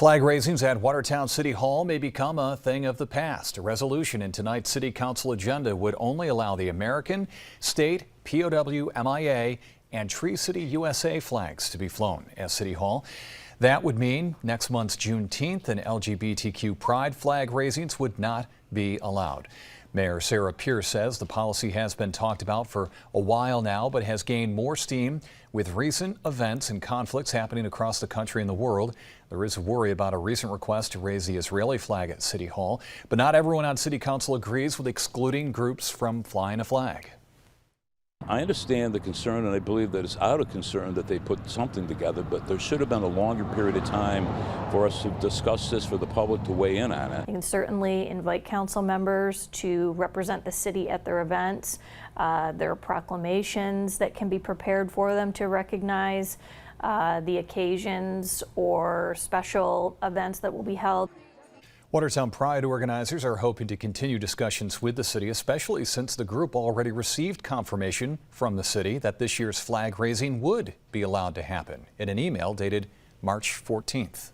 Flag raisings at Watertown City Hall may become a thing of the past. A resolution in tonight's City Council agenda would only allow the American, state, WWNY, and Tree City USA flags to be flown at City Hall. That would mean next month's Juneteenth and LGBTQ Pride flag raisings would not be allowed. Mayor Sarah Pier says the policy has been talked about for a while now, but has gained more steam with recent events and conflicts happening across the country and the world. There is a worry about a recent request to raise the Israeli flag at City Hall, but not everyone on City Council agrees with excluding groups from flying a flag. I understand the concern, and I believe that it's out of concern that they put something together, but there should have been a longer period of time for us to discuss this, for the public to weigh in on it. You can certainly invite council members to represent the city at their events. There are proclamations that can be prepared for them to recognize the occasions or special events that will be held. Watertown Pride organizers are hoping to continue discussions with the city, especially since the group already received confirmation from the city that this year's flag raising would be allowed to happen in an email dated March 14th.